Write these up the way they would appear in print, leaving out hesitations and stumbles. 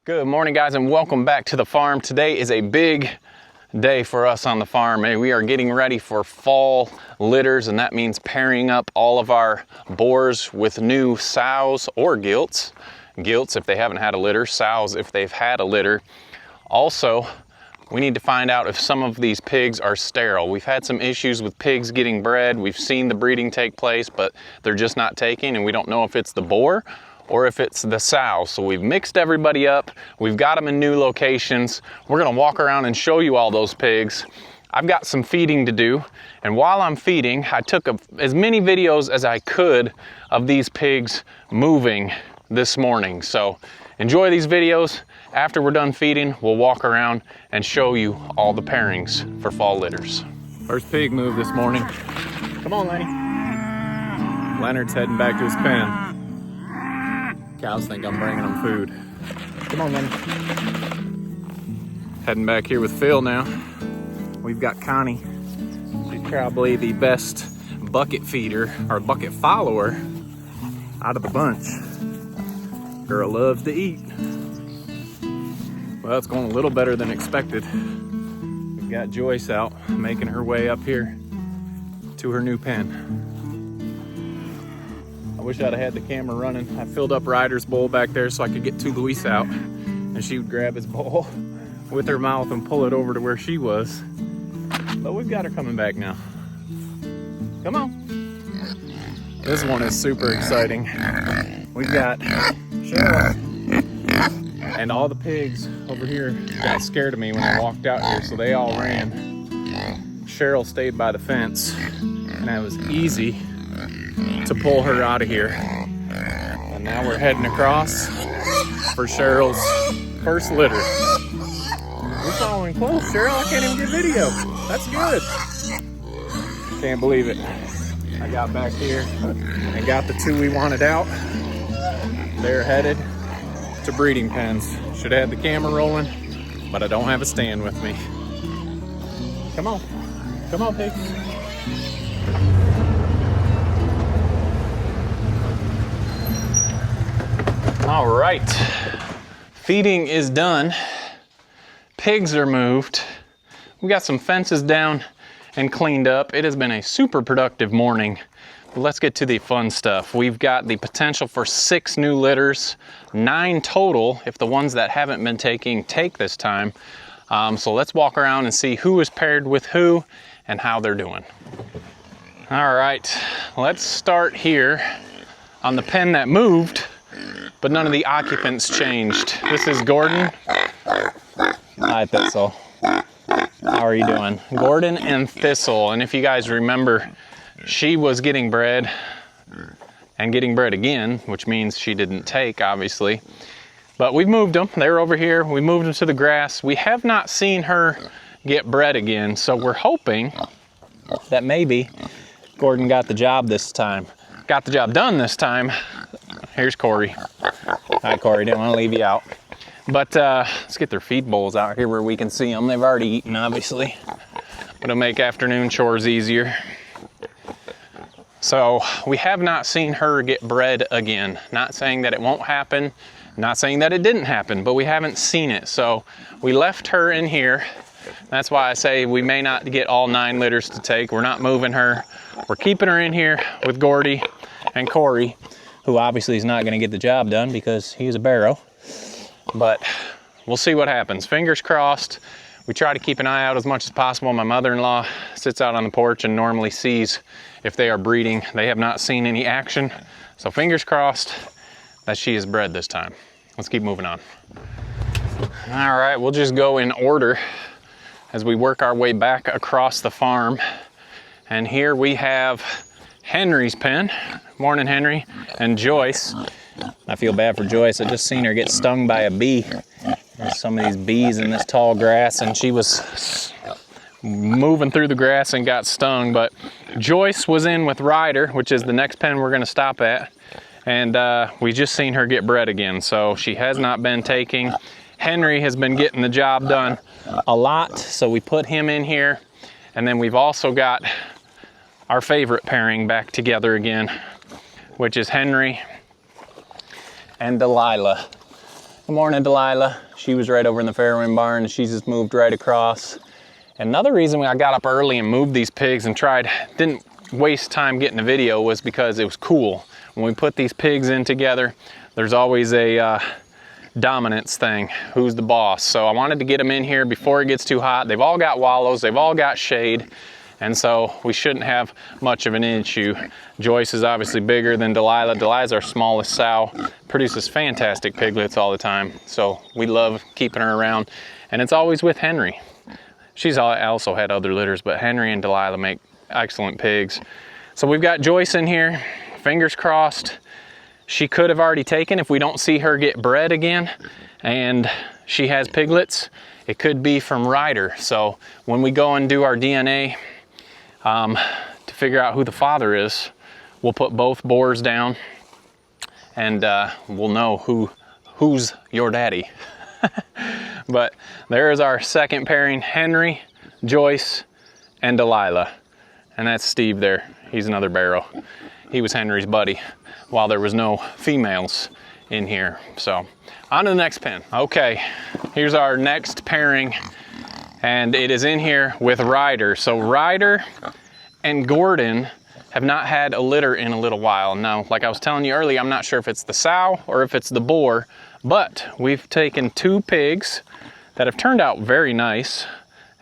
Good morning, guys, and welcome back to the farm. Today is a big day for us on the farm. We are getting ready for fall litters, and that means pairing up all of our boars with new sows or gilts. Gilts if they haven't had a litter, sows if they've had a litter. Also, we need to find out if some of these pigs are sterile. We've had some issues with pigs getting bred. We've seen the breeding take place, but they're just not taking, and we don't know if it's the boar or if it's the sow. So we've mixed everybody up. We've got them in new locations. We're gonna walk around and show you all those pigs. I've got some feeding to do, and while I'm feeding, I took as many videos as I could of these pigs moving this morning. So enjoy these videos. After we're done feeding, we'll walk around and show you all the pairings for fall litters. First pig move this morning. Come on, Lenny. Leonard's heading back to his pen. Cows think I'm bringing them food. Come on, Lenny. Heading back here with Phil now. We've got Connie. She's probably the best bucket feeder or bucket follower out of the bunch. Girl loves to eat. Well, it's going a little better than expected. We've got Joyce out making her way up here to her new pen. I wish I'd have had the camera running. I filled up Ryder's bowl back there so I could get to Luis out, and she would grab his bowl with her mouth and pull it over to where she was. But we've got her coming back now. Come on. This one is super exciting. We've got Cheryl and all the pigs over here got scared of me when I walked out here, so they all ran. Cheryl stayed by the fence, and it was easy to pull her out of here. And now we're heading across for Cheryl's first litter. We're following close, Cheryl. I can't even get video. That's good. Can't believe it. I got back here and got the two we wanted out. They're headed to breeding pens. Should have had the camera rolling, but I don't have a stand with me. Come on. Come on, pigs. All right, feeding is done. Pigs are moved. We got some fences down and cleaned up. It has been a super productive morning. But let's get to the fun stuff. We've got the potential for 6 new litters, 9 total if the ones that haven't been taking take this time. So let's walk around and see who is paired with who and how they're doing. All right, let's start here on the pen that moved, but none of the occupants changed. This is Gordon. Hi, Thistle. How are you doing? Gordon and Thistle. And if you guys remember, she was getting bred and getting bred again, which means she didn't take, obviously. But we've moved them. They're over here. We moved them to the grass. We have not seen her get bred again, so we're hoping that maybe Gordon got the job this time. Got the job done this time. Here's Corey. Hi, Corey. Didn't want to leave you out. But let's get their feed bowls out here where we can see them. They've already eaten, obviously. It'll make afternoon chores easier. So we have not seen her get bred again. Not saying that it won't happen. Not saying that it didn't happen, but we haven't seen it. So we left her in here. That's why I say we may not get all 9 litters to take. We're not moving her. We're keeping her in here with Gordy and Corey, who obviously is not going to get the job done because he's a barrow. But we'll see what happens. Fingers crossed. We try to keep an eye out as much as possible. My mother-in-law sits out on the porch and normally sees if they are breeding. They have not seen any action. So fingers crossed that she is bred this time. Let's keep moving on. All right, we'll just go in order as we work our way back across the farm. And here we have Henry's pen. Morning, Henry. And Joyce. I feel bad for Joyce. I just seen her get stung by a bee. There's some of these bees in this tall grass, and she was moving through the grass and got stung. But Joyce was in with Ryder, which is the next pen we're going to stop at. And we just seen her get bred again. So she has not been taking. Henry has been getting the job done a lot, so we put him in here. And then we've also got our favorite pairing back together again, which is Henry and Delilah. Good morning, Delilah. She was right over in the farrowing barn and she just moved right across. Another reason I got up early and moved these pigs and didn't waste time getting a video was because it was cool. When we put these pigs in together, there's always a dominance thing. Who's the boss? So I wanted to get them in here before it gets too hot. They've all got wallows, they've all got shade, and so we shouldn't have much of an issue. Joyce is obviously bigger than Delilah. Delilah's our smallest sow, produces fantastic piglets all the time, so we love keeping her around, and it's always with Henry. She's also had other litters, but Henry and Delilah make excellent pigs. So we've got Joyce in here, fingers crossed. She could have already taken if we don't see her get bred again, and she has piglets. It could be from Ryder. So when we go and do our DNA to figure out who the father is, we'll put both boars down and we'll know who's your daddy. But there is our second pairing, Henry, Joyce, and Delilah. And that's Steve there. He's another barrow. He was Henry's buddy while there was no females in here. So on to the next pen. Okay, here's our next pairing, and it is in here with Ryder. So Ryder and Gordon have not had a litter in a little while. Now, like I was telling you earlier, I'm not sure if it's the sow or if it's the boar, but we've taken two pigs that have turned out very nice,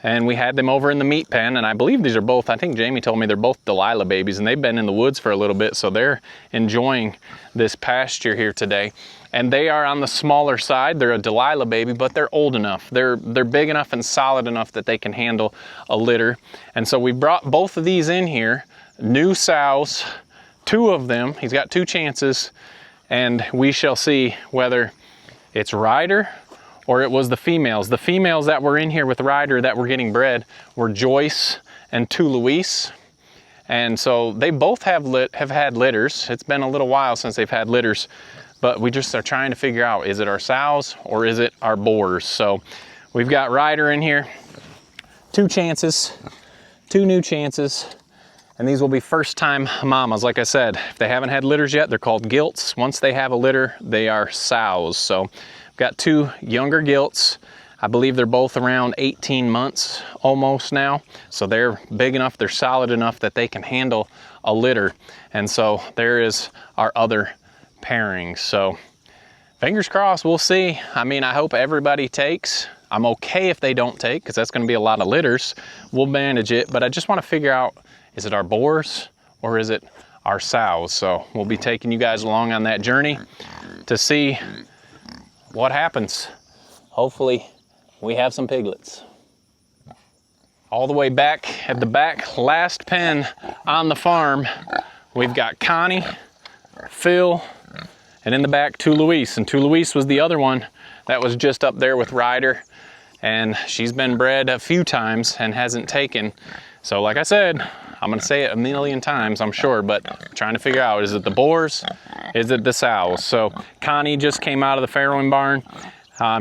and we had them over in the meat pen, and I believe these are both, I think Jamie told me they're both Delilah babies, and they've been in the woods for a little bit, so they're enjoying this pasture here today. And they are on the smaller side. They're a Delilah baby, but they're old enough. They're big enough and solid enough that they can handle a litter. And so we brought both of these in here, new sows, two of them. He's got two chances, and we shall see whether it's Ryder or it was the females. The females that were in here with Ryder that were getting bred were Joyce and two Louise. And so they both have had litters. It's been a little while since they've had litters, but we just are trying to figure out, is it our sows or is it our boars? So we've got Ryder in here, two chances, two new chances, and these will be first time mamas. Like I said, if they haven't had litters yet, they're called gilts. Once they have a litter, they are sows. So we've got two younger gilts. I believe they're both around 18 months almost now. So they're big enough, they're solid enough that they can handle a litter. And so there is our other pairings. So fingers crossed, we'll see. I mean, I hope everybody takes. I'm okay if they don't take, because that's gonna be a lot of litters. We'll manage it, but I just wanna figure out, is it our boars or is it our sows? So we'll be taking you guys along on that journey to see what happens. Hopefully we have some piglets. All the way back at the back, last pen on the farm, we've got Connie, Phil, and in the back, two Louise. And two Louise was the other one that was just up there with Ryder. And she's been bred a few times and hasn't taken. So like I said, I'm gonna say it a million times, I'm sure, but I'm trying to figure out, is it the boars? Is it the sows? So Connie just came out of the farrowing barn.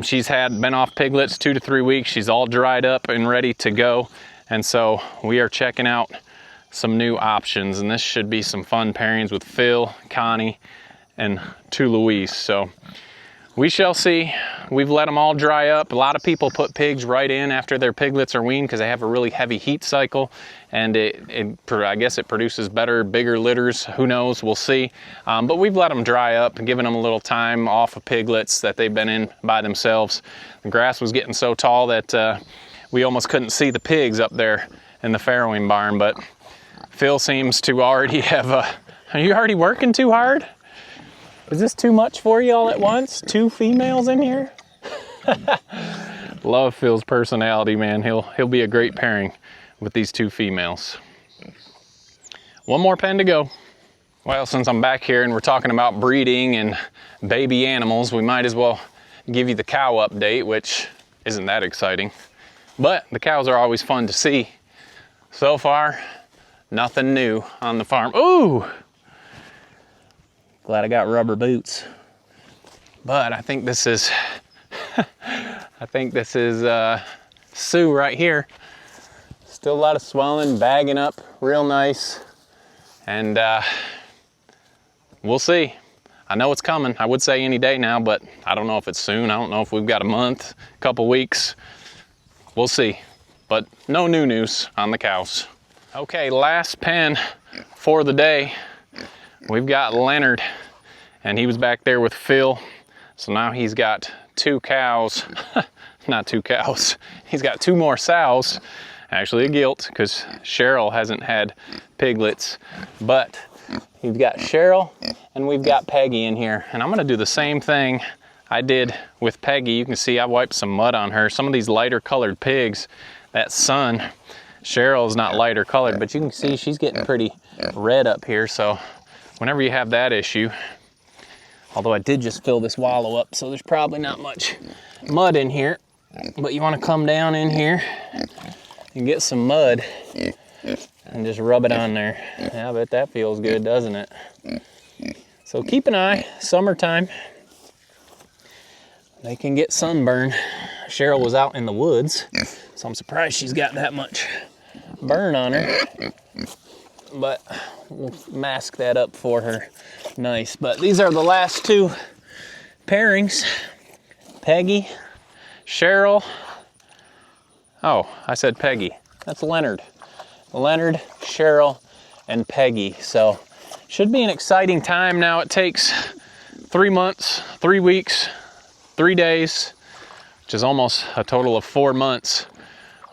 She's been off piglets 2 to 3 weeks. She's all dried up and ready to go. And so we are checking out some new options, and this should be some fun pairings with Phil, Connie, and two Louise. So we shall see. We've let them all dry up. A lot of people put pigs right in after their piglets are weaned because they have a really heavy heat cycle, and I guess it produces better, bigger litters. Who knows? We'll see. But we've let them dry up and given them a little time off of piglets that they've been in by themselves. The grass was getting so tall that we almost couldn't see the pigs up there in the farrowing barn, but Phil seems to already have are you already working too hard? Is this too much for you all at once? Two females in here? Love Phil's personality, man. He'll be a great pairing with these two females. One more pen to go. Well, since I'm back here and we're talking about breeding and baby animals, we might as well give you the cow update, which isn't that exciting. But the cows are always fun to see. So far, nothing new on the farm. Ooh! Glad I got rubber boots. But I think this is, Sue right here. Still a lot of swelling, bagging up real nice. And we'll see. I know it's coming. I would say any day now, but I don't know if it's soon. I don't know if we've got a month, a couple weeks. We'll see. But no new news on the cows. Okay, last pen for the day. We've got Leonard, and he was back there with Phil. So now he's got 2 cows. Not 2 cows. He's got 2 more sows. Actually a gilt, because Cheryl hasn't had piglets. But we've got Cheryl and we've got Peggy in here. And I'm gonna do the same thing I did with Peggy. You can see I wiped some mud on her. Some of these lighter colored pigs, that sun, Cheryl's not lighter colored, but you can see she's getting pretty red up here. So whenever you have that issue, although I did just fill this wallow up, so there's probably not much mud in here, but you wanna come down in here and get some mud and just rub it on there. Yeah, I bet that feels good, doesn't it? So keep an eye, summertime, they can get sunburn. Cheryl was out in the woods, so I'm surprised she's got that much burn on her, but we'll mask that up for her. Nice. But these are the last 2 pairings. Peggy, Cheryl. Oh, I said Peggy. That's Leonard. Leonard, Cheryl, and Peggy. So should be an exciting time. Now it takes 3 months, 3 weeks, 3 days, which is almost a total of 4 months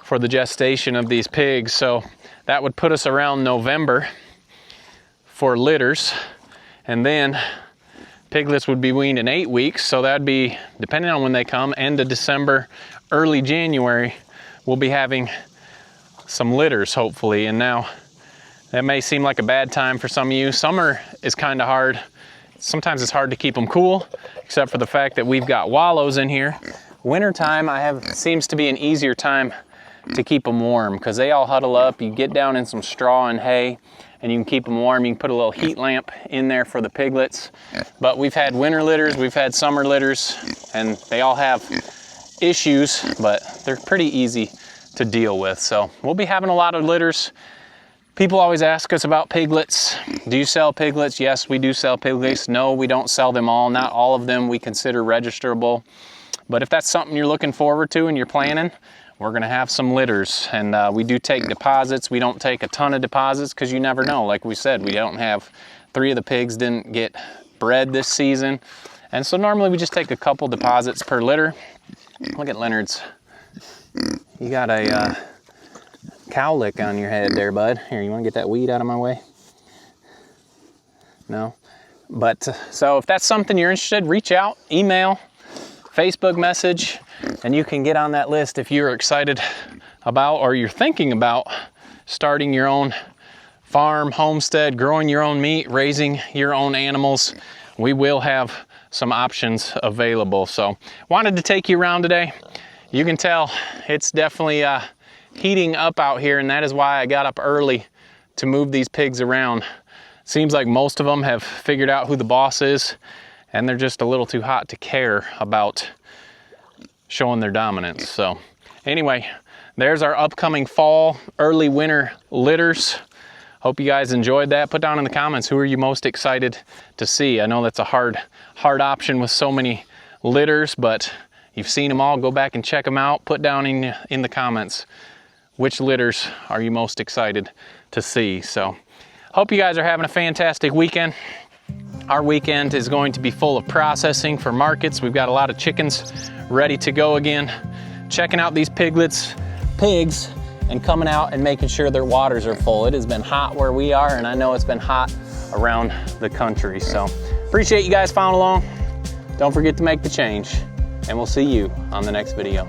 for the gestation of these pigs. So that would put us around November for litters. And then piglets would be weaned in 8 weeks. So that'd be, depending on when they come, end of December, early January, we'll be having some litters, hopefully. And now that may seem like a bad time for some of you. Summer is kind of hard. Sometimes it's hard to keep them cool, except for the fact that we've got wallows in here. Wintertime seems to be an easier time to keep them warm, because they all huddle up. You get down in some straw and hay and you can keep them warm. You can put a little heat lamp in there for the piglets. But we've had winter litters, we've had summer litters, and they all have issues, but they're pretty easy to deal with. So we'll be having a lot of litters. People always ask us about piglets. Do you sell piglets? Yes, we do sell piglets. No, we don't sell them all. Not all of them we consider registerable. But if that's something you're looking forward to and you're planning, we're gonna have some litters. And we do take deposits. We don't take a ton of deposits because you never know. Like we said, we don't have, 3 of the pigs didn't get bred this season. And so normally we just take a couple deposits per litter. Look at Leonard's. You got a cowlick on your head there, bud. Here, you wanna get that weed out of my way? No? But so if that's something you're interested, reach out, email, Facebook message, and you can get on that list if you're excited about, or you're thinking about starting your own farm, homestead, growing your own meat, raising your own animals. We will have some options available. So wanted to take you around today. You can tell it's definitely heating up out here, and that is why I got up early to move these pigs around. Seems like most of them have figured out who the boss is, and they're just a little too hot to care about showing their dominance. So anyway, there's our upcoming fall, early winter litters. Hope you guys enjoyed that. Put down in the comments, who are you most excited to see? I know that's a hard option with so many litters, but you've seen them all. Go back and check them out. Put down in the comments, which litters are you most excited to see? So hope you guys are having a fantastic weekend. Our weekend is going to be full of processing for markets. We've got a lot of chickens ready to go again. Checking out these pigs, and coming out and making sure their waters are full. It has been hot where we are, and I know it's been hot around the country. So appreciate you guys following along. Don't forget to make the change, and we'll see you on the next video.